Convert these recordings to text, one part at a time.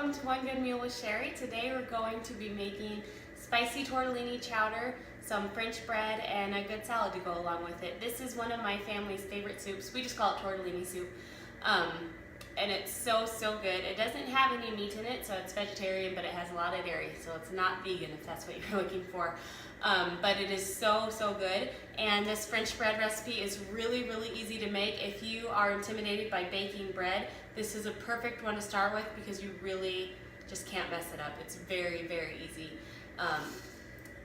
welcome to One Good Meal with Sherry. Today we're going to be making spicy tortellini chowder, some French bread, and a good salad to go along with it. This is one of my family's favorite soups. We just call it tortellini soup. And it's so good. It doesn't have any meat in it, so it's vegetarian, but it has a lot of dairy, so it's not vegan if that's what you're looking for. But it is so good. And this French bread recipe is really easy to make. If you are intimidated by baking bread, this is a perfect one to start with because you really just can't mess it up. It's very easy.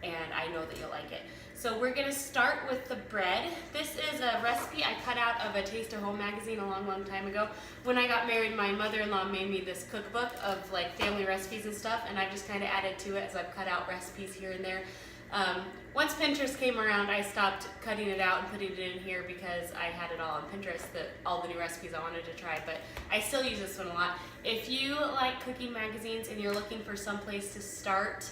And I know that you'll like it. So we're gonna start with the bread. This is a recipe I cut out of a Taste of Home magazine a long time ago. When I got married, my mother-in-law made me this cookbook of like family recipes and stuff, and I've just kind of added to it as I've cut out recipes here and there. Once Pinterest came around, I stopped cutting it out and putting it in here because I had it all on Pinterest, all the new recipes I wanted to try, but I still use this one a lot. If you like cooking magazines and you're looking for some place to start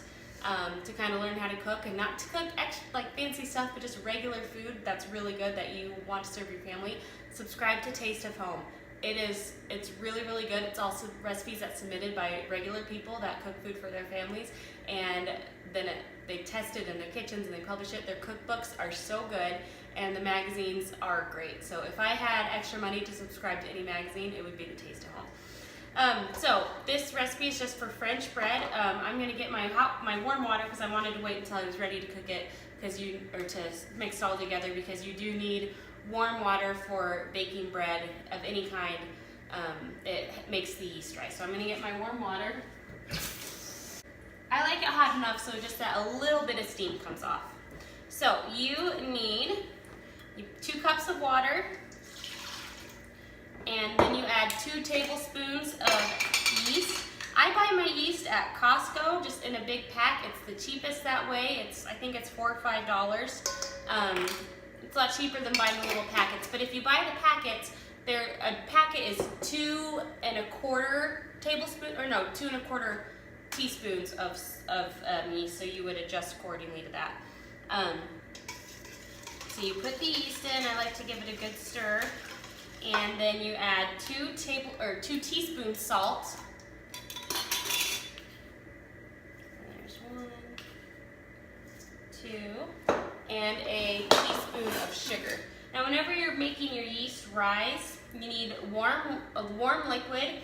to kind of learn how to cook, and not to cook extra, like fancy stuff, but just regular food that's really good that you want to serve your family, subscribe to Taste of Home. It's really good. It's also recipes that's submitted by regular people that cook food for their families, and then they test it in their kitchens and they publish it. Their cookbooks are so good, and the magazines are great. So if I had extra money to subscribe to any magazine, it would be the Taste of Home. So this recipe is just for French bread. I'm gonna get my warm water because I wanted to wait until I was ready to cook it to mix it all together, because you do need warm water for baking bread of any kind. It makes the yeast rise. So I'm gonna get my warm water. I like it hot enough so just that a little bit of steam comes off. So you need 2 cups of water, and then you add 2 tablespoons of yeast. I buy my yeast at Costco, just in a big pack. It's the cheapest that way. I think it's $4 or $5. It's a lot cheaper than buying the little packets. But if you buy the packets, a packet is 2 1/4 teaspoons of yeast. So you would adjust accordingly to that. So you put the yeast in. I like to give it a good stir. And then you add 2 teaspoons salt. There's 1, 2, and a teaspoon of sugar. Now, whenever you're making your yeast rise, you need a warm liquid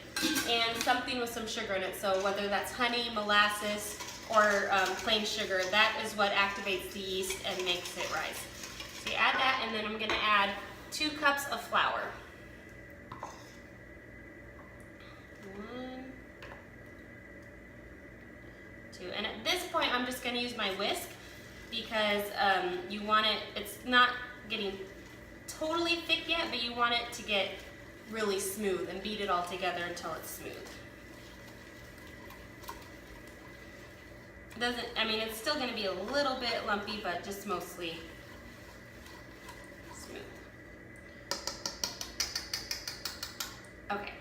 and something with some sugar in it. So whether that's honey, molasses, or plain sugar, that is what activates the yeast and makes it rise. So you add that, and then I'm gonna add 2 cups of flour. 1, 2, and at this point I'm just going to use my whisk because you want it's not getting totally thick yet, but you want it to get really smooth, and beat it all together until it's smooth. It's still going to be a little bit lumpy, but just mostly smooth. Okay.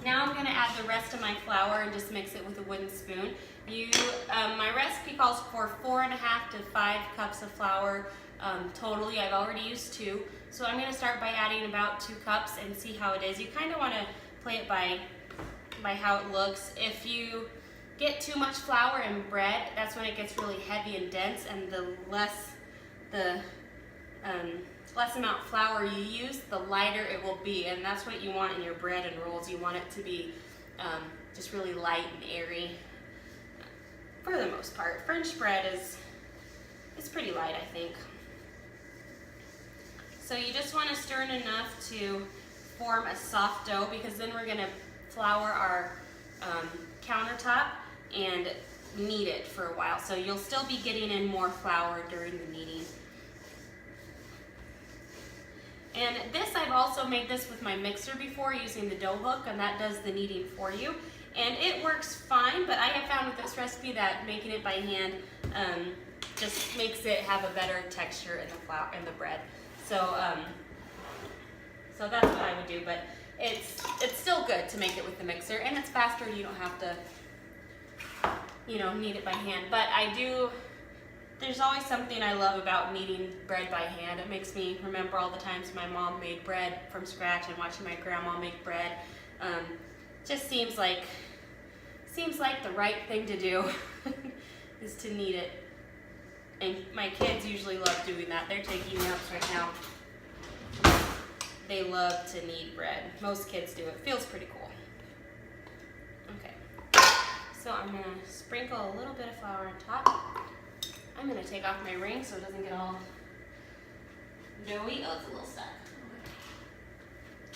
Now I'm going to add the rest of my flour and just mix it with a wooden spoon. My recipe calls for 4.5 to 5 cups of flour totally. I've already used 2, so I'm going to start by adding about 2 cups and see how it is. You kind of want to play it by how it looks. If you get too much flour in bread, that's when it gets really heavy and dense, and the less amount of flour you use, the lighter it will be, and that's what you want in your bread and rolls. You want it to be just really light and airy for the most part. French bread is pretty light, I think. So you just want to stir it enough to form a soft dough, because then we're going to flour our countertop and knead it for a while. So you'll still be getting in more flour during the kneading. And I've also made this with my mixer before using the dough hook, and that does the kneading for you. And it works fine, but I have found with this recipe that making it by hand just makes it have a better texture in the flour and the bread. So so that's what I would do, but it's still good to make it with the mixer, and it's faster. You don't have to knead it by hand. But there's always something I love about kneading bread by hand. It makes me remember all the times my mom made bread from scratch and watching my grandma make bread. Just seems like the right thing to do is to knead it. And my kids usually love doing that. They're taking notes right now. They love to knead bread. Most kids do. It feels pretty cool. Okay. So I'm gonna sprinkle a little bit of flour on top. I'm gonna take off my ring so it doesn't get all doughy. Oh, it's a little stuck.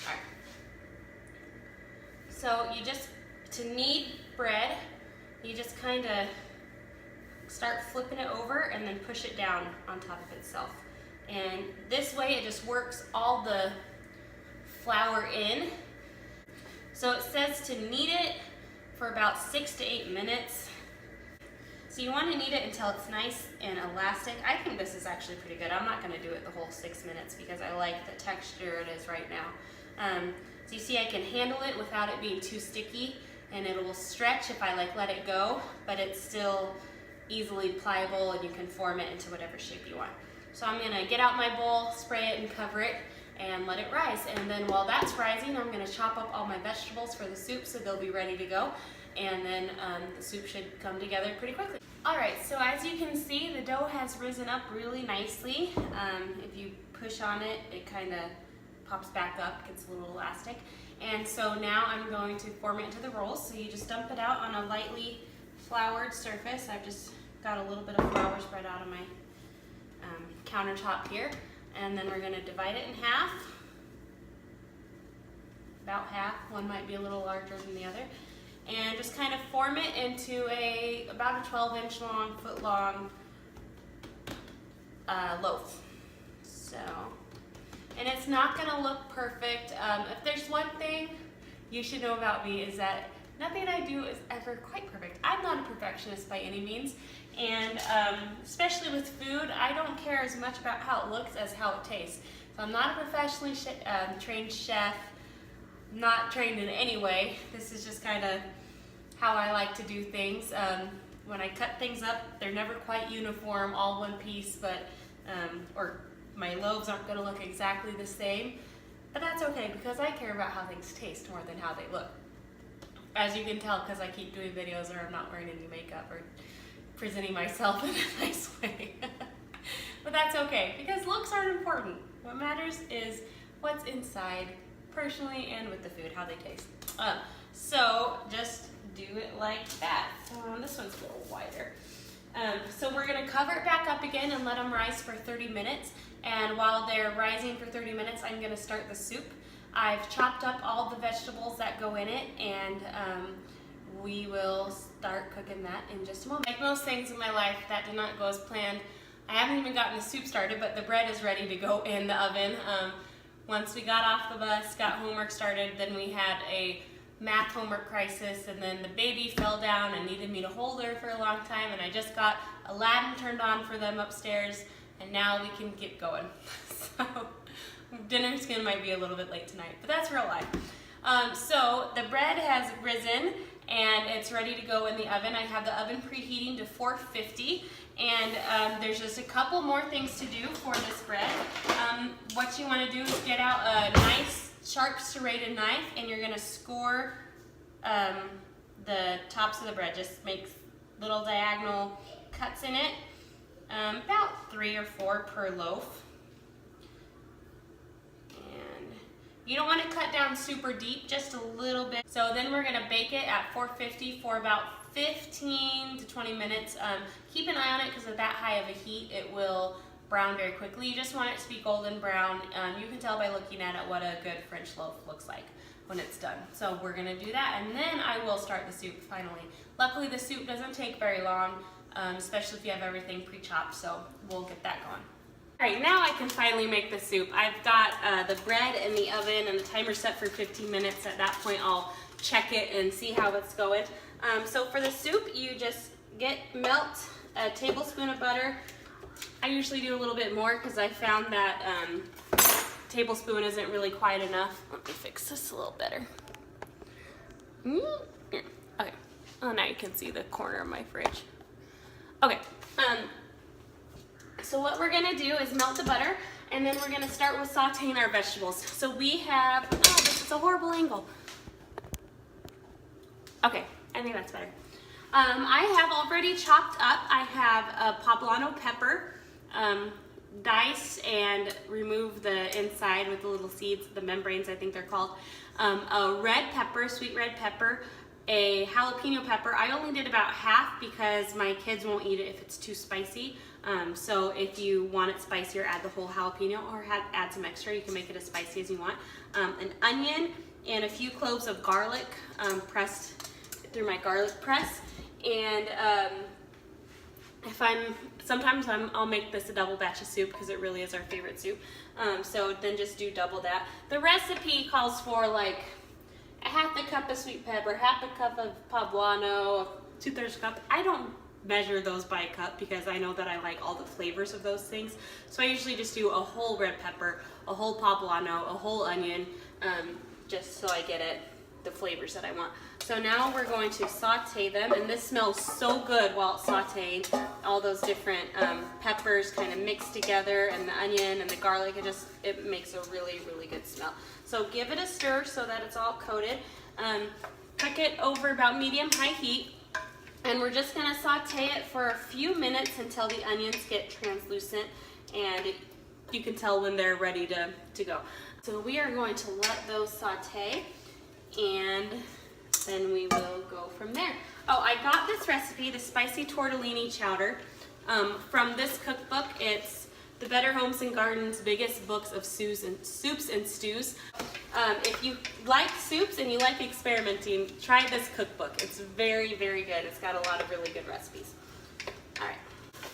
All right. So to knead bread, you just kind of start flipping it over and then push it down on top of itself. And this way it just works all the flour in. So it says to knead it for about 6 to 8 minutes. So you want to knead it until it's nice and elastic. I think this is actually pretty good. I'm not going to do it the whole 6 minutes because I like the texture it is right now. So you see I can handle it without it being too sticky, and it will stretch if I let it go, but it's still easily pliable and you can form it into whatever shape you want. So I'm gonna get out my bowl, spray it and cover it and let it rise. And then while that's rising, I'm gonna chop up all my vegetables for the soup so they'll be ready to go. And then the soup should come together pretty quickly. All right, so as you can see, the dough has risen up really nicely. If you push on it, it kind of pops back up, gets a little elastic. And so now I'm going to form it into the rolls. So you just dump it out on a lightly floured surface. I've just got a little bit of flour spread out on my countertop here. And then we're gonna divide it in half. About half, one might be a little larger than the other. And just kind of form it into about a 12-inch long, foot long loaf. So, and it's not gonna look perfect. If there's one thing you should know about me is that nothing I do is ever quite perfect. I'm not a perfectionist by any means, and especially with food, I don't care as much about how it looks as how it tastes. So I'm not a professionally trained chef, not trained in any way. This is just kind of how I like to do things. When I cut things up, they're never quite uniform, all one piece, but or my loaves aren't going to look exactly the same, but that's okay because I care about how things taste more than how they look. As you can tell, because I keep doing videos or I'm not wearing any makeup or presenting myself in a nice way. But that's okay, because looks aren't important. What matters is what's inside, personally and with the food, how they taste. So just do it like that. This one's a little wider. So we're gonna cover it back up again and let them rise for 30 minutes. And while they're rising for 30 minutes, I'm gonna start the soup. I've chopped up all the vegetables that go in it, and we will start cooking that in just a moment. Like most things in my life, that did not go as planned. I haven't even gotten the soup started, but the bread is ready to go in the oven. Once we got off the bus, got homework started, then we had a math homework crisis, and then the baby fell down and needed me to hold her for a long time, and I just got Aladdin turned on for them upstairs, and now we can get going. So dinner skin might be a little bit late tonight, but that's real life. So the bread has risen and it's ready to go in the oven. I have the oven preheating to 450, and there's just a couple more things to do for this bread. What you want to do is get out a nice sharp serrated knife, and you're going to score the tops of the bread. Just make little diagonal cuts in it, about 3 or 4 per loaf. You don't want to cut down super deep, just a little bit. So then we're gonna bake it at 450 for about 15 to 20 minutes. Keep an eye on it because at that high of a heat, it will brown very quickly. You just want it to be golden brown. You can tell by looking at it what a good French loaf looks like when it's done. So we're gonna do that, and then I will start the soup finally. Luckily, the soup doesn't take very long, especially if you have everything pre-chopped, so we'll get that going. All right, now I can finally make the soup. I've got the bread in the oven and the timer set for 15 minutes. At that point, I'll check it and see how it's going. So for the soup, you just melt a tablespoon of butter. I usually do a little bit more because I found that tablespoon isn't really quite enough. Let me fix this a little better. Okay. Oh, now you can see the corner of my fridge. Okay. So what we're gonna do is melt the butter, and then we're gonna start with sauteing our vegetables. So we have, oh, this is a horrible angle. Okay, I think that's better. I have already chopped up, I have a poblano pepper, dice and remove the inside with the little seeds, the membranes I think they're called, a red pepper, sweet red pepper, a jalapeno pepper. I only did about half because my kids won't eat it if it's too spicy. So if you want it spicier, add the whole jalapeno or add some extra. You can make it as spicy as you want. An onion and a few cloves of garlic pressed through my garlic press. And sometimes I'll make this a double batch of soup because it really is our favorite soup. So then just do double that. The recipe calls for like a half a cup of sweet pepper, half a cup of poblano, 2/3 cup. I don't measure those by a cup because I know that I like all the flavors of those things. So I usually just do a whole red pepper, a whole poblano, a whole onion, just so I get the flavors that I want. So now we're going to saute them, and this smells so good while it's sauteing. All those different peppers kind of mixed together, and the onion and the garlic, it makes a really, really good smell. So give it a stir so that it's all coated. Cook it over about medium-high heat, and we're just gonna saute it for a few minutes until the onions get translucent, and you can tell when they're ready to go. So we are going to let those saute, and then we will go from there. Oh, I got this recipe, the spicy tortellini chowder, from this cookbook. It's the Better Homes and Gardens biggest books of soups and stews. If you like soups and you like experimenting, try this cookbook. It's very, very good. It's got a lot of really good recipes. All right.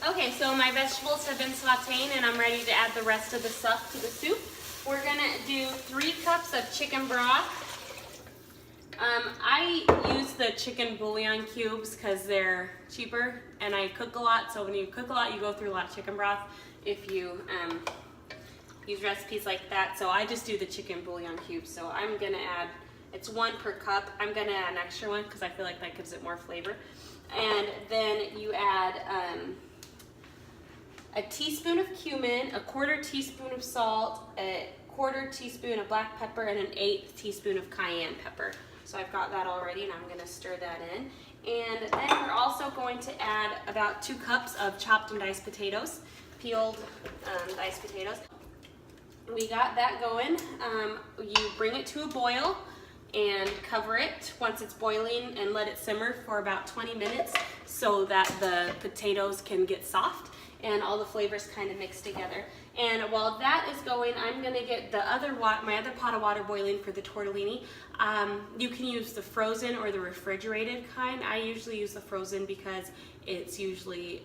Okay, so my vegetables have been sauteing and I'm ready to add the rest of the stuff to the soup. We're gonna do 3 cups of chicken broth. I use the chicken bouillon cubes because they're cheaper and I cook a lot. So when you cook a lot, you go through a lot of chicken broth if you use recipes like that. So I just do the chicken bouillon cubes. So I'm gonna add, it's 1 per cup. I'm gonna add an extra one because I feel like that gives it more flavor. And then you add a teaspoon of cumin, a 1/4 teaspoon of salt, a 1/4 teaspoon of black pepper, and an 1/8 teaspoon of cayenne pepper. So I've got that already, and I'm gonna stir that in. And then we're also going to add about 2 cups of chopped and diced potatoes, peeled diced potatoes. We got that going. You bring it to a boil and cover it once it's boiling and let it simmer for about 20 minutes so that the potatoes can get soft and all the flavors kind of mix together. And while that is going, I'm gonna get my other pot of water boiling for the tortellini. You can use the frozen or the refrigerated kind. I usually use the frozen because it's usually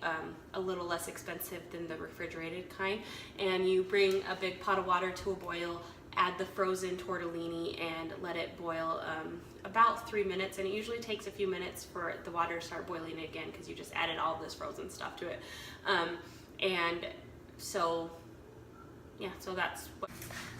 a little less expensive than the refrigerated kind. And you bring a big pot of water to a boil, add the frozen tortellini and let it boil about 3 minutes, and it usually takes a few minutes for the water to start boiling again because you just added all of this frozen stuff to it. And so yeah, so that's what.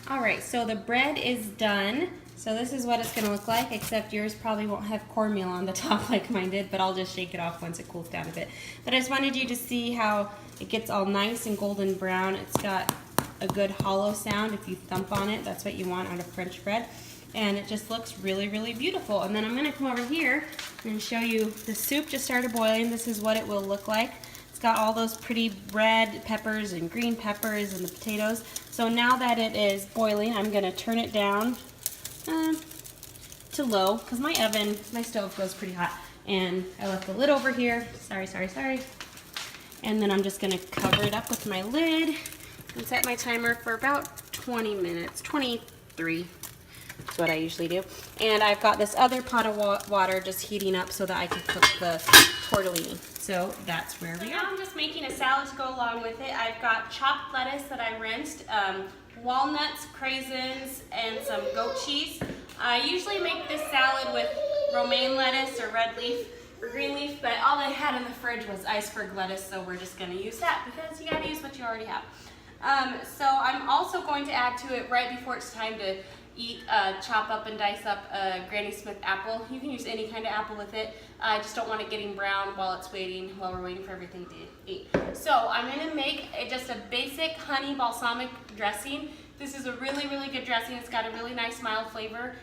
All right, so the bread is done. So this is what it's gonna look like, except yours probably won't have cornmeal on the top like mine did, but I'll just shake it off once it cools down a bit. But I just wanted you to see how it gets all nice and golden brown. It's got a good hollow sound if you thump on it. That's what you want out of French bread. And it just looks really, really beautiful. And then I'm gonna come over here and show you the soup just started boiling. This is what it will look like. It's got all those pretty red peppers and green peppers and the potatoes. So now that it is boiling, I'm gonna turn it down to low because my stove goes pretty hot. And I left the lid over here. Sorry. And then I'm just gonna cover it up with my lid and set my timer for about 20 minutes, 23. That's what I usually do. And I've got this other pot of water just heating up so that I can cook the tortellini. So that's where we are. Now I'm just making a salad to go along with it. I've got chopped lettuce that I rinsed, walnuts, craisins, and some goat cheese. I usually make this salad with romaine lettuce or red leaf or green leaf, but all I had in the fridge was iceberg lettuce, so we're just gonna use that because you gotta use what you already have. So I'm also going to add to it right before it's time to eat, chop up and dice up a Granny Smith apple. You can use any kind of apple with it. I just don't want it getting brown while we're waiting for everything to eat. So I'm gonna make just a basic honey balsamic dressing. This is a really, really good dressing. It's got a really nice mild flavor,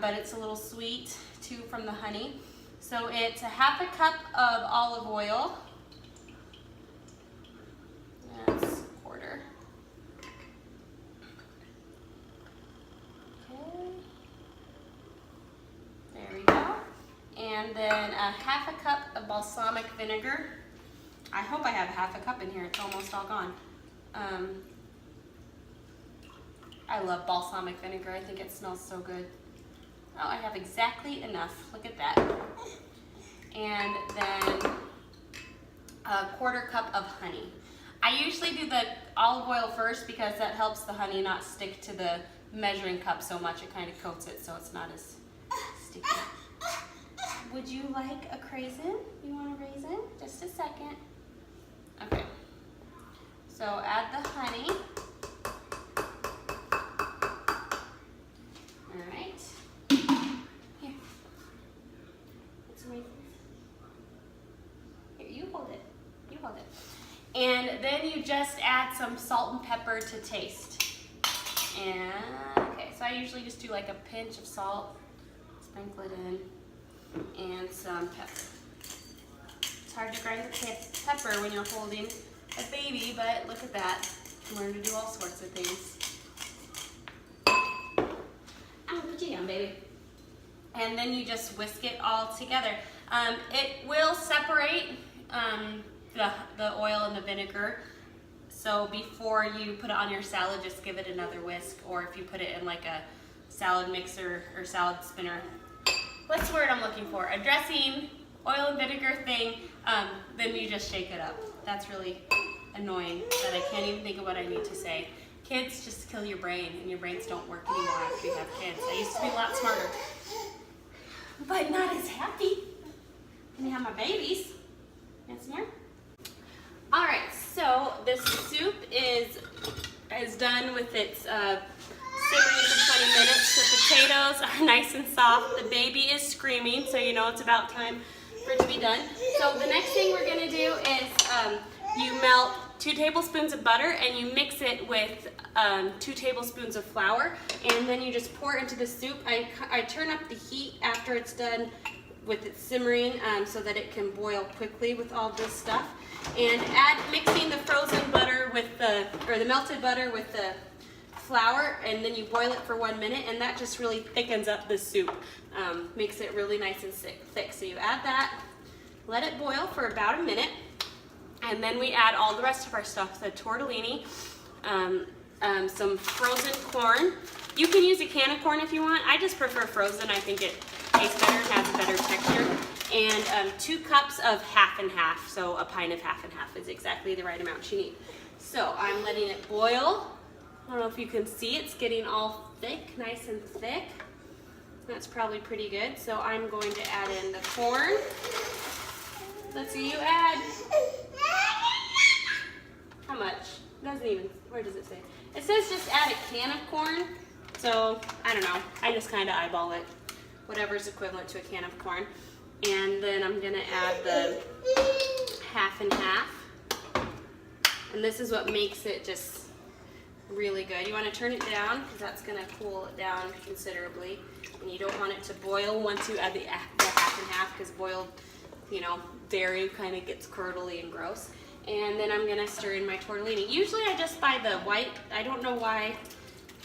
but it's a little sweet too from the honey. So it's a half a cup of olive oil. That's a quarter. Okay. There we go. And then a half a cup of balsamic vinegar. I hope I have half a cup in here. It's almost all gone. I love balsamic vinegar. I think it smells so good. Oh, I have exactly enough. Look at that. And then a quarter cup of honey. I usually do the olive oil first because that helps the honey not stick to the measuring cup so much. It kind of coats it so it's not as sticky. Would you like a craisin? You want a raisin? Just a second. Okay. So add the honey. All right. Here. Put some raisins. Here, you hold it. You hold it. And then you just add some salt and pepper to taste. And okay, so I usually just do like a pinch of salt, sprinkle it in, and some pepper. It's hard to grind the pepper when you're holding a baby, but look at that. You learn to do all sorts of things. I'm gonna put you down, baby. And then you just whisk it all together. It will separate the oil and the vinegar. So before you put it on your salad, just give it another whisk. Or if you put it in like a salad mixer or salad spinner. What's the word I'm looking for? A dressing, oil and vinegar thing, then you just shake it up. That's really annoying that I can't even think of what I need to say. Kids just kill your brain, and your brains don't work anymore after you have kids. I used to be a lot smarter, but not as happy when I have my babies. Yes, more? All right, so this soup is done with its simmering for 20 minutes. The potatoes are nice and soft. The baby is screaming, so you know it's about time for it to be done. So the next thing we're gonna do is you melt 2 tablespoons of butter and you mix it with 2 tablespoons of flour, and then you just pour it into the soup. I turn up the heat after it's done with it simmering so that it can boil quickly with all this stuff. And mixing the frozen butter with the melted butter with the flour, and then you boil it for 1 minute, and that just really thickens up the soup, makes it really nice and thick. So you add that, let it boil for about a minute, and then we add all the rest of our stuff, the tortellini, some frozen corn. You can use a can of corn if you want. I just prefer frozen. I think it tastes better and has a better texture. And 2 cups of half and half, so a pint of half and half is exactly the right amount you need. So I'm letting it boil. I don't know if you can see, it's getting all thick, nice and thick. That's probably pretty good. So I'm going to add in the corn. Let's see, you add, how much? Doesn't even, where does it say? It says just add a can of corn. So I don't know, I just kind of eyeball it. Whatever's equivalent to a can of corn. And then I'm gonna add the half and half. And this is what makes it just really good. You wanna turn it down because that's gonna cool it down considerably. And you don't want it to boil once you add the half and half, because boiled, you know, dairy kind of gets curdly and gross. And then I'm gonna stir in my tortellini. Usually I just buy the white. I don't know why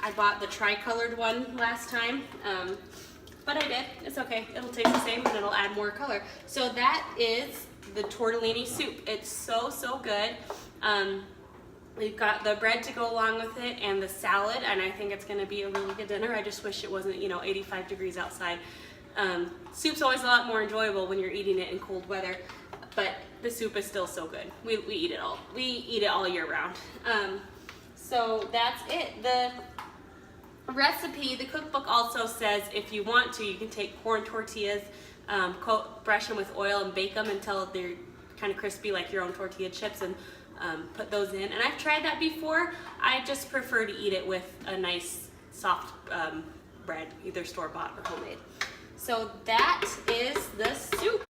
I bought the tri-colored one last time. But I did. It's okay. It'll taste the same and it'll add more color. So that is the tortellini soup. It's so, so good. We've got the bread to go along with it and the salad, and I think it's going to be a really good dinner. I just wish it wasn't, 85 degrees outside. Soup's always a lot more enjoyable when you're eating it in cold weather, but the soup is still so good. We eat it all. We eat it all year round. So that's it. The recipe, the cookbook also says if you want to, you can take corn tortillas, brush them with oil and bake them until they're kind of crispy like your own tortilla chips, and put those in. And I've tried that before. I just prefer to eat it with a nice soft bread, either store-bought or homemade. So that is the soup.